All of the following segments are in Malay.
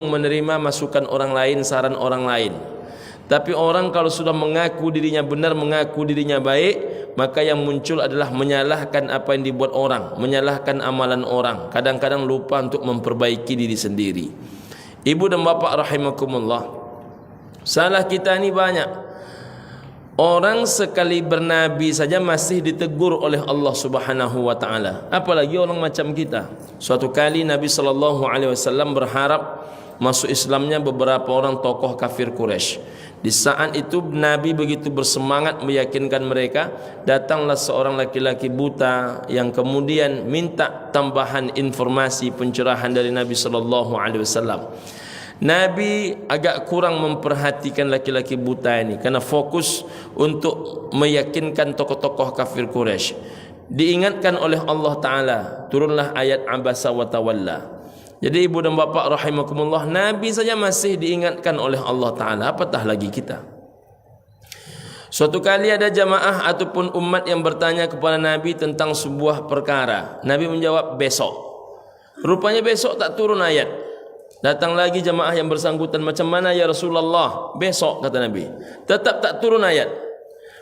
menerima masukan orang lain, saran orang lain. Tapi orang kalau sudah mengaku dirinya benar, mengaku dirinya baik, maka yang muncul adalah menyalahkan apa yang dibuat orang, menyalahkan amalan orang. Kadang-kadang lupa untuk memperbaiki diri sendiri. Ibu dan bapa rahimakumullah, salah kita ini banyak. Orang sekali bernabi saja masih ditegur oleh Allah Subhanahu wa taala. Apalagi orang macam kita. Suatu kali Nabi sallallahu alaihi wasallam berharap masuk Islamnya beberapa orang tokoh kafir Quraisy. Di saat itu Nabi begitu bersemangat meyakinkan mereka, datanglah seorang laki-laki buta yang kemudian minta tambahan informasi pencerahan dari Nabi sallallahu alaihi wasallam. Nabi agak kurang memperhatikan laki-laki buta ini karena fokus untuk meyakinkan tokoh-tokoh kafir Quraisy. Diingatkan oleh Allah Ta'ala, turunlah ayat Abasa wa Tawalla. Jadi ibu dan bapa rahimakumullah, Nabi saja masih diingatkan oleh Allah Ta'ala, apatah lagi kita. Suatu kali ada jamaah ataupun umat yang bertanya kepada Nabi tentang sebuah perkara. Nabi menjawab besok. Rupanya besok tak turun ayat. Datang lagi jamaah yang bersangkutan, macam mana ya Rasulullah? Besok, kata Nabi. Tetap tak turun ayat.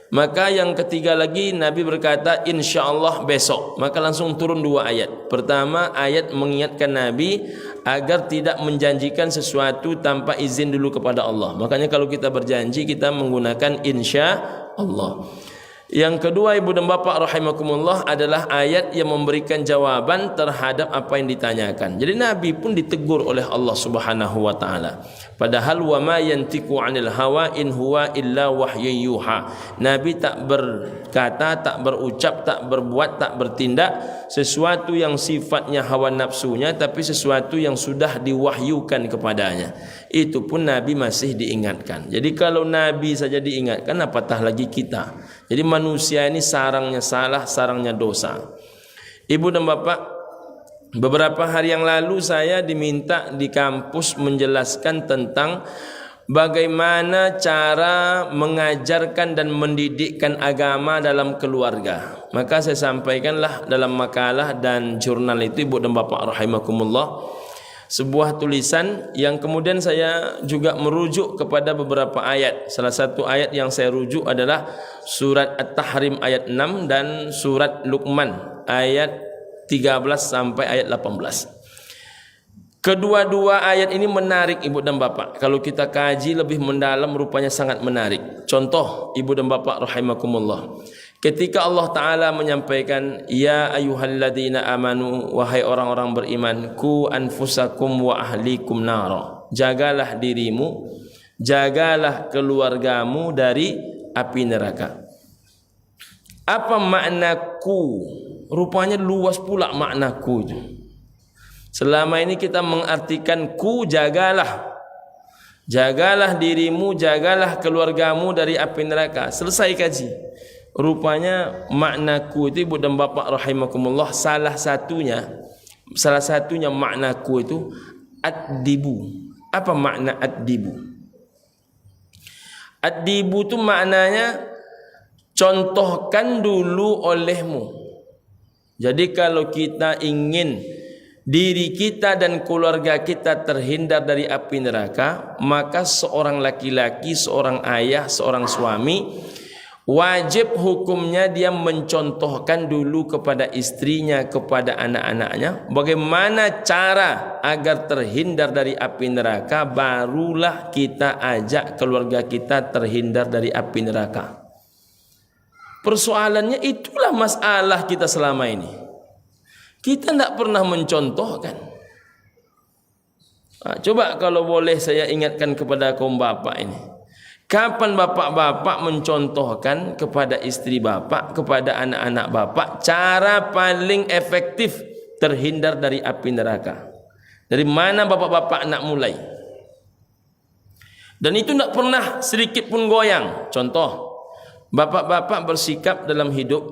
Maka yang ketiga lagi Nabi berkata insyaallah besok. Maka langsung turun dua ayat. Pertama, ayat mengingatkan Nabi agar tidak menjanjikan sesuatu tanpa izin dulu kepada Allah. Makanya kalau kita berjanji, kita menggunakan insyaallah. Yang kedua ibu dan bapa rahimakumullah adalah ayat yang memberikan jawaban terhadap apa yang ditanyakan. Jadi Nabi pun ditegur oleh Allah Subhanahu wa taala. Padahal wa ma yantiqu 'anil hawa in huwa illa wahyun yuha. Nabi tak berkata, tak berucap, tak berbuat, tak bertindak sesuatu yang sifatnya hawa nafsunya, tapi sesuatu yang sudah diwahyukan kepadanya. Itu pun Nabi masih diingatkan. Jadi kalau Nabi saja diingatkan, apatah lagi kita. Jadi manusia ini sarangnya salah, sarangnya dosa. Ibu dan bapak, beberapa hari yang lalu saya diminta di kampus menjelaskan tentang bagaimana cara mengajarkan dan mendidikkan agama dalam keluarga. Maka saya sampaikanlah dalam makalah dan jurnal itu ibu dan bapak rahimakumullah, sebuah tulisan yang kemudian saya juga merujuk kepada beberapa ayat. Salah satu ayat yang saya rujuk adalah surat At-Tahrim ayat 6 dan surat Luqman ayat 13 sampai ayat 18. Kedua-dua ayat ini menarik ibu dan bapak. Kalau kita kaji lebih mendalam rupanya sangat menarik. Contoh ibu dan bapak rahimakumullah, ketika Allah Ta'ala menyampaikan ya ayyuhalladzina amanu, wahai orang-orang beriman, ku anfusakum wa ahlikum nara, jagalah dirimu, jagalah keluargamu dari api neraka. Apa makna ku? Rupanya luas pula makna ku. Selama ini kita mengartikan ku jagalah, jagalah dirimu, jagalah keluargamu dari api neraka. Selesai kaji. Rupanya maknaku itu ibu dan bapak rahimakumullah, salah satunya maknaku itu ad-dibu. Apa makna ad-dibu? Ad-dibu itu maknanya contohkan dulu olehmu. Jadi kalau kita ingin diri kita dan keluarga kita terhindar dari api neraka, maka seorang laki-laki, seorang ayah, seorang suami wajib hukumnya dia mencontohkan dulu kepada istrinya, kepada anak-anaknya bagaimana cara agar terhindar dari api neraka, barulah kita ajak keluarga kita terhindar dari api neraka. Persoalannya itulah masalah kita selama ini. Kita tidak pernah mencontohkan. Coba kalau boleh saya ingatkan kepada kaum bapak ini. Kapan bapak-bapak mencontohkan kepada istri bapak, kepada anak-anak bapak, cara paling efektif terhindar dari api neraka? Dari mana bapak-bapak nak mulai? Dan itu tidak pernah sedikit pun goyang. Contoh, bapak-bapak bersikap dalam hidup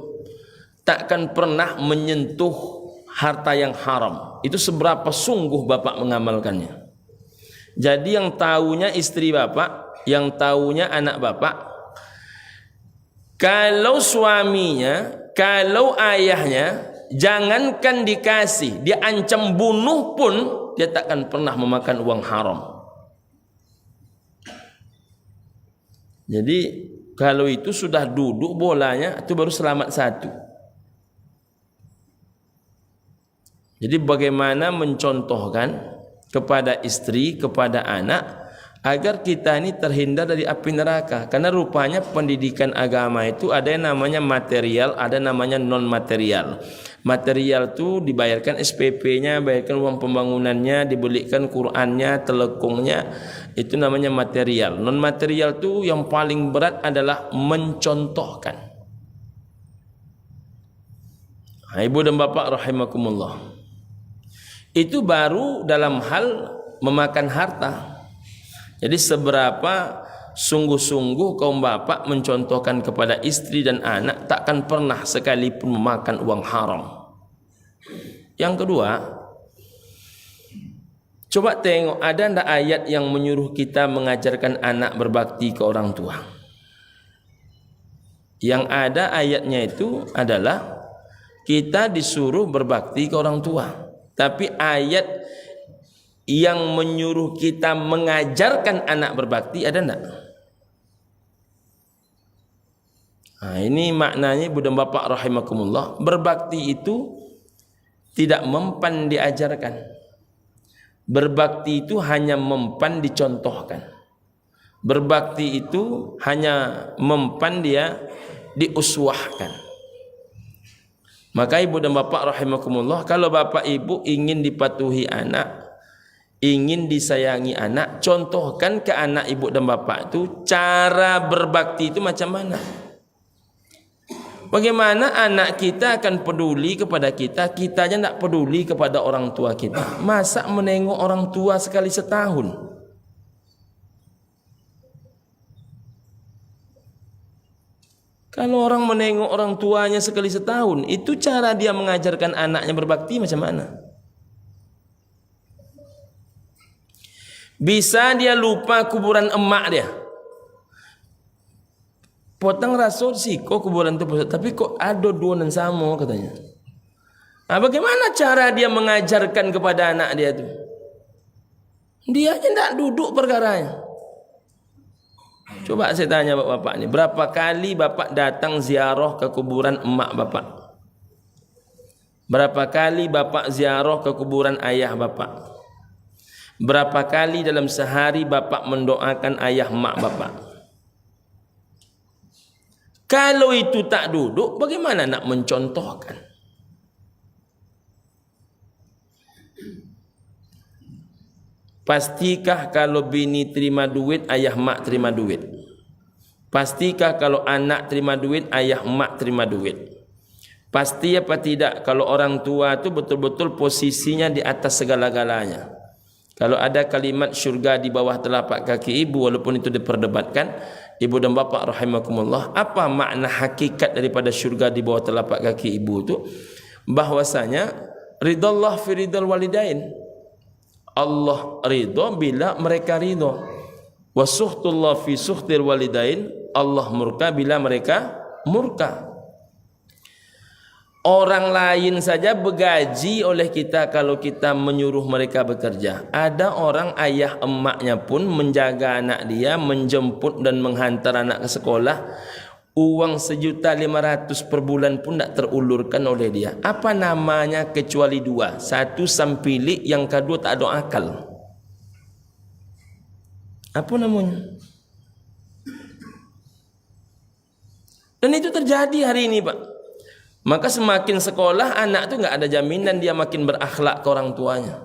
takkan pernah menyentuh harta yang haram. Itu seberapa sungguh bapak mengamalkannya. Jadi yang tahunya istri bapak, yang tahunya anak bapak. Kalau suaminya, kalau ayahnya, jangankan dikasih, dia ancam bunuh pun dia takkan pernah memakan uang haram. Jadi kalau itu sudah duduk bolanya, itu baru selamat satu. Jadi bagaimana mencontohkan kepada istri, kepada anak, agar kita ini terhindar dari api neraka. Karena rupanya pendidikan agama itu ada yang namanya material, ada namanya non material. Material itu dibayarkan SPP-nya, bayarkan uang pembangunannya, dibelikan Qur'annya, telekungnya, itu namanya material. Non material itu yang paling berat adalah mencontohkan. Ibu dan bapak rahimakumullah, itu baru dalam hal memakan harta. Jadi seberapa sungguh-sungguh kaum bapak mencontohkan kepada istri dan anak, takkan pernah sekalipun memakan uang haram. Yang kedua, coba tengok ada ndak ayat yang menyuruh kita mengajarkan anak berbakti ke orang tua. Yang ada ayatnya itu adalah kita disuruh berbakti ke orang tua. Tapi ayat yang menyuruh kita mengajarkan anak berbakti ada enggak? Nah, ini maknanya ibu dan bapak rahimakumullah, berbakti itu tidak mempan diajarkan. Berbakti itu hanya mempan dicontohkan. Berbakti itu hanya mempan dia diuswahkan. Maka ibu dan bapak rahimakumullah, kalau bapak ibu ingin dipatuhi anak, ingin disayangi anak, contohkan ke anak ibu dan bapak itu cara berbakti itu macam mana. Bagaimana anak kita akan peduli kepada kita, kita aja tidak peduli kepada orang tua kita. Masa menengok orang tua sekali setahun? Kalau orang menengok orang tuanya sekali setahun, itu cara dia mengajarkan anaknya berbakti macam mana? Bisa dia lupa kuburan emak dia. Potong rasul sih kok kuburan itu, tapi kok ada dua dan sama katanya. Nah, bagaimana cara dia mengajarkan kepada anak dia itu? Dia aja tidak duduk perkaranya. Coba saya tanya bapak ini, berapa kali bapak datang ziarah ke kuburan emak bapak? Berapa kali bapak ziarah ke kuburan ayah bapak? Berapa kali dalam sehari bapak mendoakan ayah mak bapak? Kalau itu tak duduk, bagaimana nak mencontohkan? Pastikah kalau bini terima duit, ayah mak terima duit? Pastikah kalau anak terima duit, ayah mak terima duit? Pasti apa tidak kalau orang tua itu betul-betul posisinya di atas segala-galanya? Kalau ada kalimat syurga di bawah telapak kaki ibu, walaupun itu diperdebatkan, ibu dan bapak rahimakumullah, apa makna hakikat daripada syurga di bawah telapak kaki ibu itu? Bahwasanya ridallah fi ridal walidain. Allah ridha bila mereka ridha. Wa suhtullah fi suhtil walidain. Allah murka bila mereka murka. Orang lain saja bergaji oleh kita kalau kita menyuruh mereka bekerja. Ada orang ayah emaknya pun menjaga anak dia, menjemput dan menghantar anak ke sekolah. Uang 1.500.000 per bulan pun tidak terulurkan oleh dia. Apa namanya kecuali dua? Satu sampilik, yang kedua tak ada akal. Apa namanya? Dan itu terjadi hari ini, Pak. Maka semakin sekolah anak tu enggak ada jaminan dia makin berakhlak ke orang tuanya.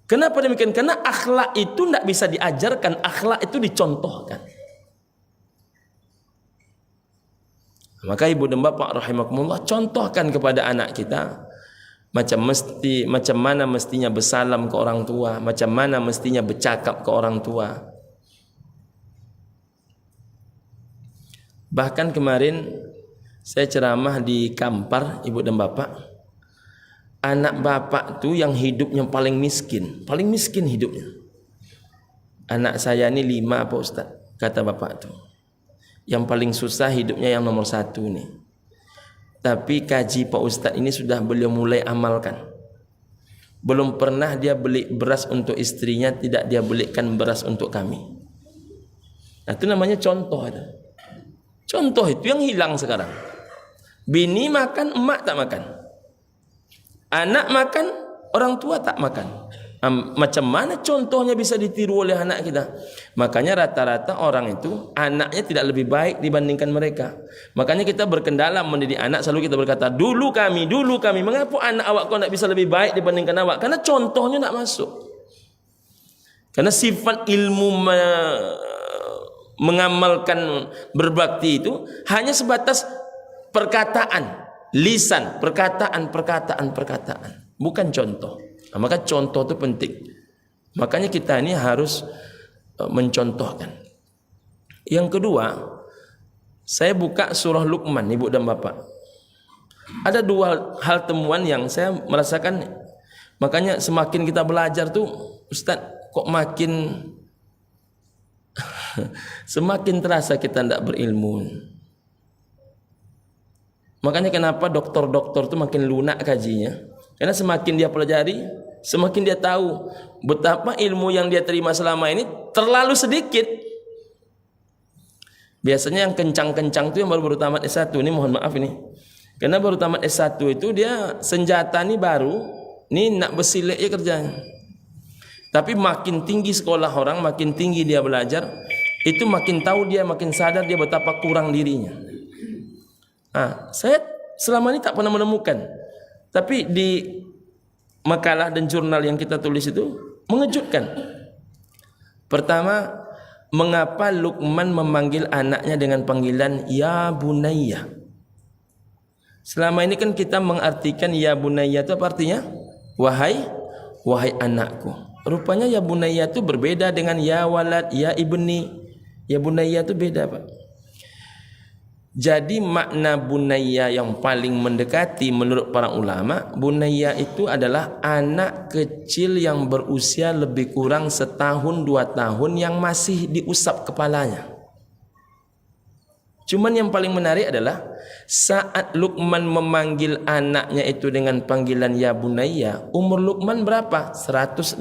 Kenapa demikian? Karena akhlak itu tidak bisa diajarkan, akhlak itu dicontohkan. Maka ibu dan bapak rahimakumullah, contohkan kepada anak kita macam mana mestinya bersalam ke orang tua, macam mana mestinya bercakap ke orang tua. Bahkan kemarin saya ceramah di Kampar, ibu dan bapak. Anak bapak tu yang hidupnya paling miskin hidupnya. Anak saya ni 5 Pak Ustaz, kata bapak tu. Yang paling susah hidupnya yang nomor 1 ni. Tapi kaji Pak Ustaz ini sudah beliau mulai amalkan. belum pernah dia beli beras untuk istrinya, tidak dia belikan beras untuk kami. Nah, itu namanya contoh itu. Contoh itu yang hilang sekarang. Bini makan, emak tak makan. Anak makan, orang tua tak makan. Macam mana contohnya bisa ditiru oleh anak kita? Makanya rata-rata orang itu anaknya tidak lebih baik dibandingkan mereka. Makanya kita berkendala mendidik anak, selalu kita berkata, dulu kami. Mengapa anak awak kau tidak bisa lebih baik dibandingkan awak? Karena contohnya tidak masuk. Karena sifat ilmu mengamalkan berbakti itu hanya sebatas perkataan, lisan, perkataan, bukan contoh. Nah, maka contoh itu penting. Makanya kita ini harus mencontohkan. Yang kedua, saya buka surah Luqman, Ibu dan Bapak. Ada dua hal temuan yang saya merasakan. Makanya semakin kita belajar tuh, Ustaz, kok makin semakin terasa kita tidak berilmu. Makanya kenapa dokter-dokter itu makin lunak kajinya? Karena semakin dia pelajari, semakin dia tahu betapa ilmu yang dia terima selama ini terlalu sedikit. Biasanya yang kencang-kencang itu yang baru tamat S1. Ini mohon maaf ini. Karena baru tamat S1 itu dia senjata ini baru, ini nak bersilik ya kerjanya. Tapi makin tinggi sekolah orang, makin tinggi dia belajar, itu makin tahu dia, makin sadar dia betapa kurang dirinya. Saya selama ini tak pernah menemukan. Tapi di makalah dan jurnal yang kita tulis itu mengejutkan. Pertama, mengapa Luqman memanggil anaknya dengan panggilan ya bunayya? Selama ini kan kita mengartikan ya bunayya itu apa artinya? Wahai anakku. Rupanya ya bunayya itu berbeda dengan ya walad, ya ibni. Ya bunayya itu beda, Pak. Jadi makna bunayya yang paling mendekati menurut para ulama, bunayya itu adalah anak kecil yang berusia lebih kurang 1-2 tahun yang masih diusap kepalanya. Cuman yang paling menarik adalah saat Luqman memanggil anaknya itu dengan panggilan ya bunayya, umur Luqman berapa? 150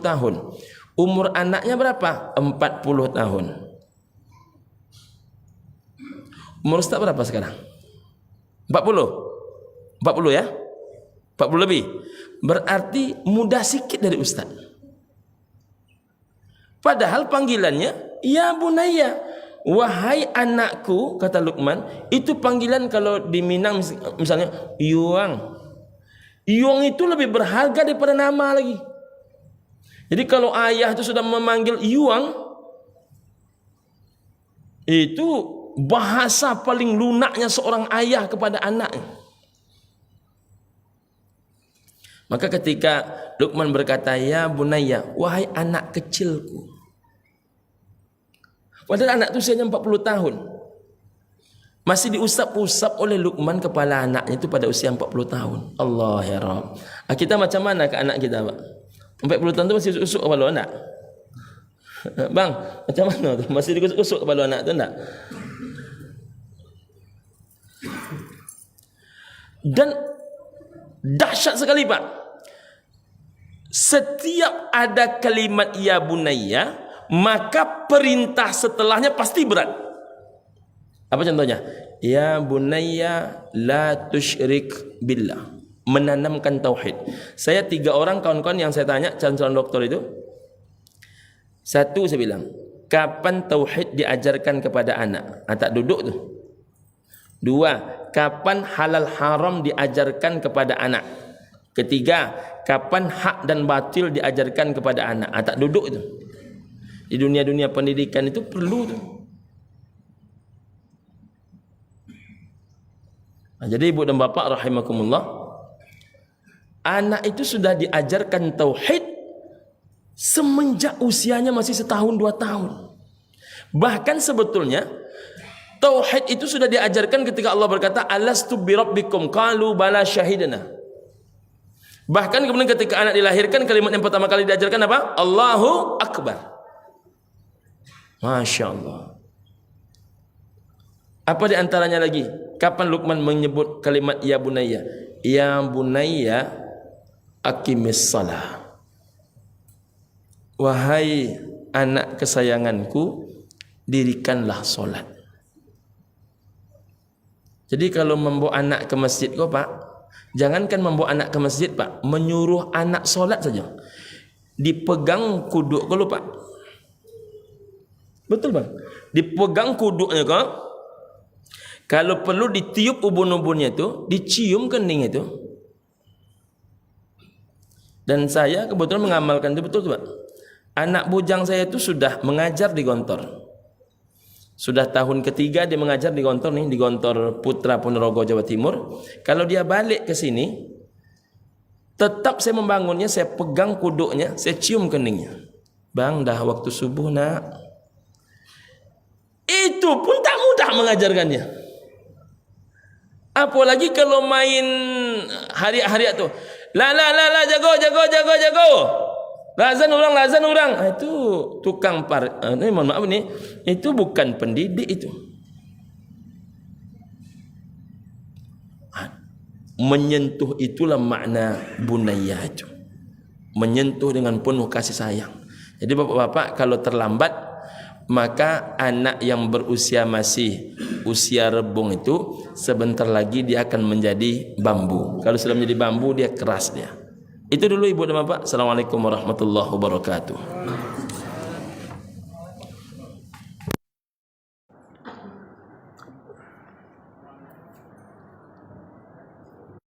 tahun. Umur anaknya berapa? 40 tahun. Umur Ustaz berapa sekarang? 40 ya? 40 lebih. Berarti muda sikit dari Ustaz. Padahal panggilannya ya bunayya, wahai anakku, kata Luqman. Itu panggilan kalau di Minang misalnya Yuang. Yuang itu lebih berharga daripada nama lagi. Jadi kalau ayah itu sudah memanggil Yuang, itu bahasa paling lunaknya seorang ayah kepada anaknya. Maka ketika Luqman berkata ya bunayya, wahai anak kecilku, padahal anak itu usianya 40 tahun, masih diusap-usap oleh Luqman kepala anaknya itu pada usia 40 tahun. Allah ya Rabb. Kita macam mana ke anak kita, Pak? 40 tahun itu masih usuk kepala anak? Bang, macam mana tu? Masih diusuk kepala anak tu enggak? Dan dahsyat sekali, Pak. Setiap ada kalimat ya bunayya, maka perintah setelahnya pasti berat. Apa contohnya? Ya bunayya la tusyrik billah. Menanamkan tauhid. Saya 3 orang kawan-kawan yang saya tanya calon doktor itu. 1 saya bilang, kapan tauhid diajarkan kepada anak? Tak duduk tu. 2, kapan halal haram diajarkan kepada anak? 3, kapan hak dan batil diajarkan kepada anak? Tak duduk itu. Di dunia-dunia pendidikan itu perlu tu. Jadi ibu dan bapak rahimakumullah, anak itu sudah diajarkan tauhid semenjak usianya masih 1-2 tahun. Bahkan sebetulnya tauhid itu sudah diajarkan ketika Allah berkata alastu birabbikum qalu bala syahidana. Bahkan kemudian ketika anak dilahirkan, kalimat yang pertama kali diajarkan apa? Allahu Akbar. Masya Allah. Apa di antaranya lagi? Kapan Luqman menyebut kalimat ya bunayya? Ya bunayya aqimis salah. Wahai anak kesayanganku, dirikanlah solat. Jadi kalau membawa anak ke masjid kau Pak, jangankan membawa anak ke masjid Pak, menyuruh anak solat saja. Dipegang kuduk kau Pak. Betul Bang? Dipegang kuduknya kau. Kalau perlu ditiup ubun-ubunnya itu, dicium kening itu. Dan saya kebetulan mengamalkan itu betul Pak. Anak bujang saya itu sudah mengajar di Gontor. Sudah tahun ketiga dia mengajar di Gontor nih, di Gontor Putra Ponorogo Jawa Timur. Kalau dia balik ke sini, tetap saya membangunnya, saya pegang kuduknya, saya cium keningnya. Bang, dah waktu subuh nak. Itu pun tak mudah mengajarkannya. Apalagi kalau main hari-hari tu. La jago. Lazan orang. Itu tukang mohon maaf nih, itu bukan pendidik itu. Menyentuh itulah makna bunayya itu. Menyentuh dengan penuh kasih sayang. Jadi bapak-bapak kalau terlambat, maka anak yang berusia masih usia rebung itu sebentar lagi dia akan menjadi bambu. Kalau sudah menjadi bambu dia keras dia. Itu dulu ibu dan bapak. Assalamualaikum warahmatullahi wabarakatuh.